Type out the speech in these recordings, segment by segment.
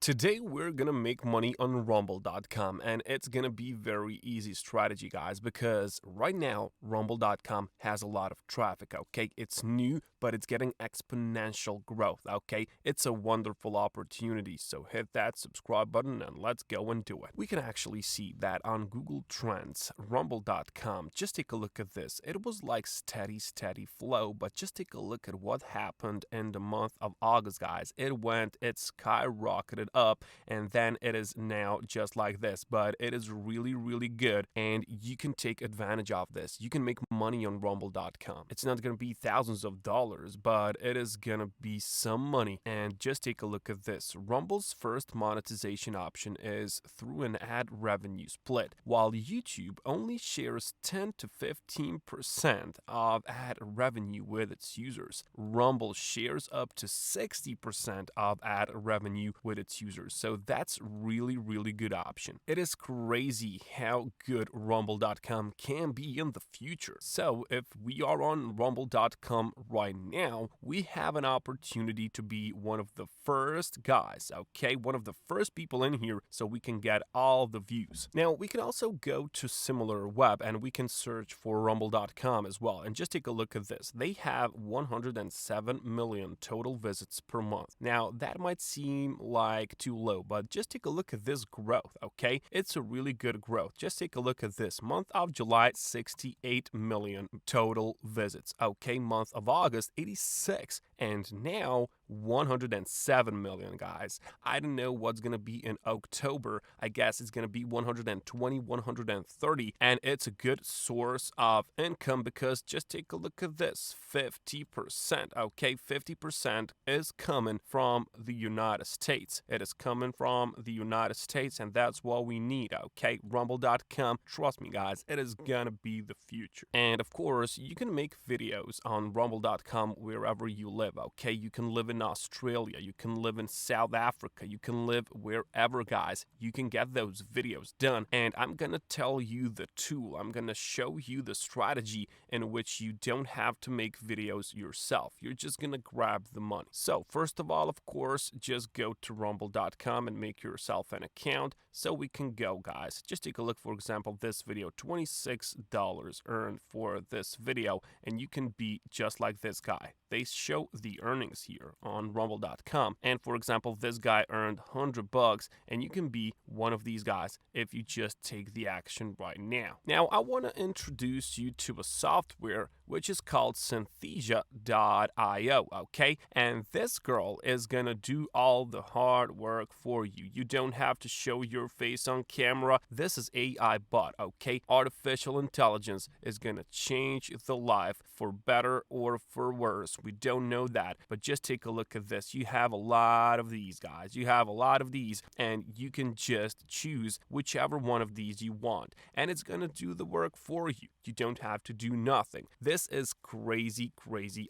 Today we're gonna make money on Rumble.com, and it's gonna be very easy strategy, guys, because right now Rumble.com has a lot of traffic. Okay, it's new, but it's getting exponential growth. Okay, it's a wonderful opportunity. So hit that subscribe button and let's go and do it. We can actually see that on Google Trends, Rumble.com. Just take a look at this. It was like steady flow, but just take a look at what happened in the month of August, guys. It skyrocketed up, and then it is now just like this. But it is really good, and you can take advantage of this. You can make money on Rumble.com. It's not gonna be thousands of dollars, but it is gonna be some money. And just take a look at this. Rumble's first monetization option is through an ad revenue split, while YouTube only shares 10 to 15% of ad revenue with its users. Rumble shares up to 60% of ad revenue with its users. So that's really good option. It is crazy how good Rumble.com can be in the future. So if we are on Rumble.com right now, we have an opportunity to be one of the first guys, okay? One of the first people in here so we can get all the views. Now, we can also go to SimilarWeb and we can search for Rumble.com as well. And just take a look at this. They have 107 million total visits per month. Now, that might seem like too low, but just take a look at this growth, okay? It's a really good growth. Just take a look at this. Month of July, 68 million total visits. Okay, month of August, 86. And now 107 million, guys. I don't know what's gonna be in October. I guess it's gonna be 120, 130, and it's a good source of income because just take a look at this, 50%. Okay, 50% is coming from the United States. It is coming from the United States, and that's what we need. Okay, Rumble.com, trust me, guys, it is gonna be the future. And of course, you can make videos on Rumble.com wherever you live. Okay, you can live in Australia, you can live in South Africa, you can live wherever, guys. You can get those videos done, and I'm gonna tell you the tool. I'm gonna show you the strategy in which you don't have to make videos yourself. You're just gonna grab the money. So first of all, of course, just go to Rumble.com and make yourself an account so we can go, guys. Just take a look, for example, this video, $26 earned for this video, and you can be just like this guy. They show the earnings here on Rumble.com. And for example, this guy earned $100, and you can be one of these guys if you just take the action right now. Now, I want to introduce you to a software which is called Synthesia.io, okay? And this girl is gonna do all the hard work for you. You don't have to show your face on camera. This is AI bot, okay? Artificial intelligence is gonna change the life for better or for worse. We don't know that, but just take a look at this. You have a lot of these, guys. You have a lot of these, and you can just choose whichever one of these you want, and it's gonna do the work for you. You don't have to do nothing. This is crazy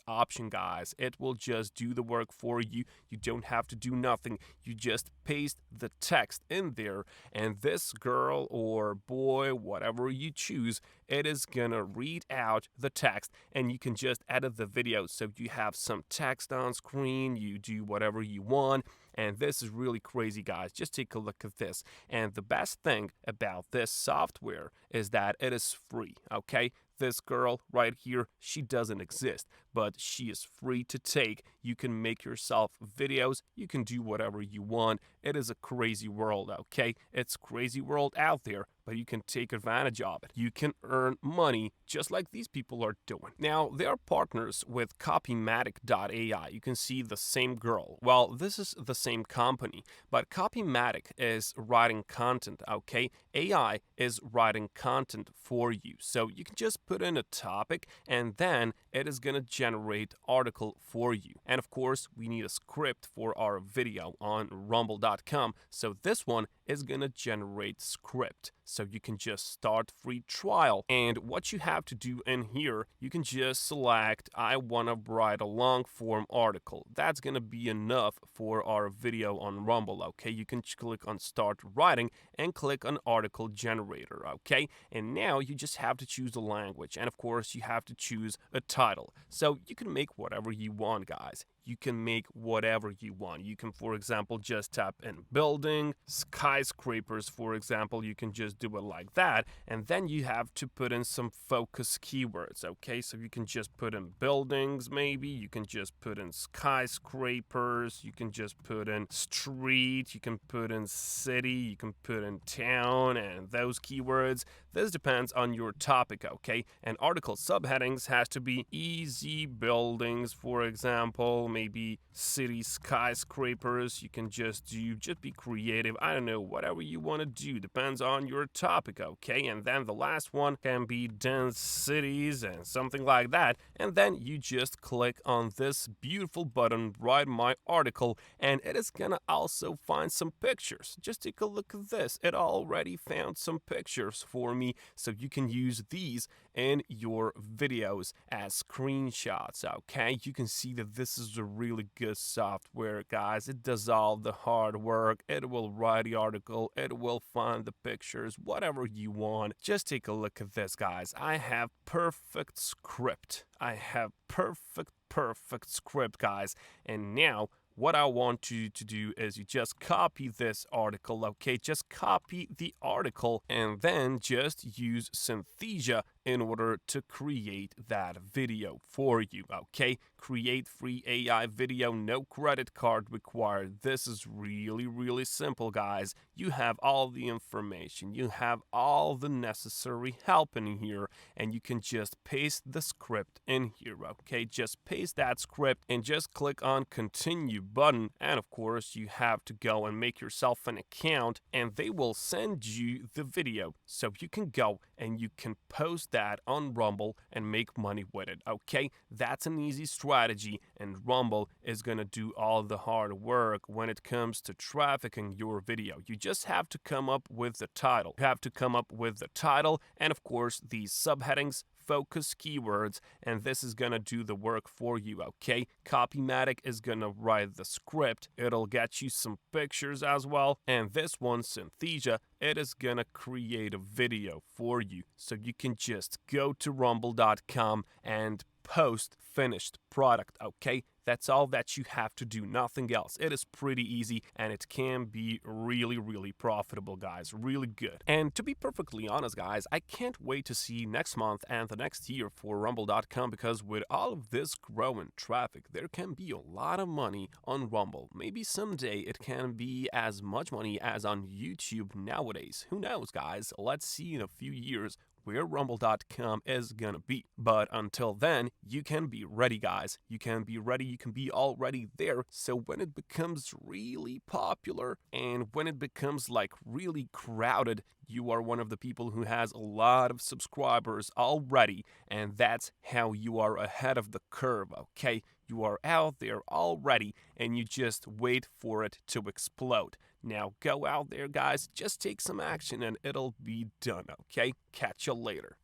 option, guys. It will just do the work for you. You don't have to do nothing. You just paste the text in there, and this girl or boy, whatever you choose, it is gonna read out the text, and you can just edit the video so you have some text on screen. You do whatever you want. And this is really crazy, guys. Just take a look at this. And the best thing about this software is that it is free, okay? This girl right here, she doesn't exist, but she is free to take. You can make yourself videos. You can do whatever you want. It is a crazy world, okay? It's crazy world out there, but you can take advantage of it. You can earn money just like these people are doing. Now, they are partners with CopyMatic.ai. You can see the same girl. Well, this is the same company, but CopyMatic is writing content, okay? AI is writing content for you. So you can just put in a topic, and then it is going to generate article for you. And of course, we need a script for our video on Rumble.com. So this one is going to generate script. So you can just start free trial. And what you have to do in here, you can just select, I want to write a long form article. That's going to be enough for our video on Rumble, okay? You can click on start writing and click on article generator, okay? And now you just have to choose the language. And of course, you have to choose a title. So you can make whatever you want, guys. you can make whatever you want. You can, for example, just type in building, skyscrapers, for example. You can just do it like that. And then you have to put in some focus keywords, okay? So you can just put in buildings, maybe. You can just put in skyscrapers. You can just put in street. You can put in city. You can put in town and those keywords. This depends on your topic, okay? And article subheadings has to be easy buildings, for example, maybe city skyscrapers. You can just be creative. I don't know, whatever you want to do depends on your topic, okay? And then the last one can be dense cities and something like that. And then you just click on this beautiful button, write my article, and it is gonna also find some pictures. Just take a look at this. It already found some pictures for me, so you can use these in your videos as screenshots, okay? You can see that this is a really good software, guys. It does all the hard work. It will write the article. It will find the pictures, whatever you want. Just take a look at this, guys. I have perfect script. I have perfect script, guys. And now what I want you to do is you just copy this article, okay? Just copy the article and then just use Synthesia in order to create that video for you, okay? Create free AI video, no credit card required. This is really, really simple, guys. You have all the information. You have all the necessary help in here, and you can just paste the script in here, okay? Just paste that script and just click on continue button. And of course, you have to go and make yourself an account, and they will send you the video. So you can go and you can post that on Rumble and make money with it, okay? That's an easy strategy, and Rumble is gonna do all the hard work when it comes to trafficking your video. You just have to come up with the title. You have to come up with the title and, of course, these subheadings, focus keywords, and this is gonna do the work for you, okay? CopyMatic is gonna write the script. It'll get you some pictures as well, and this one, Synthesia, it is gonna create a video for you. So you can just go to rumble.com and post finished product, okay? That's all that you have to do, nothing else. It is pretty easy, and it can be really, really profitable, guys, really good. And to be perfectly honest, guys, I can't wait to see next month and the next year for rumble.com, because with all of this growing traffic, there can be a lot of money on Rumble. Maybe someday it can be as much money as on YouTube nowadays. Who knows, guys? Let's see in a few years where rumble.com is gonna be. But until then, you can be ready, guys. You can be ready. You can be already there. So when it becomes really popular and when it becomes like really crowded, you are one of the people who has a lot of subscribers already, and that's how you are ahead of the curve, okay? You are out there already, and you just wait for it to explode. Now go out there, guys, just take some action and it'll be done, okay? Catch you later.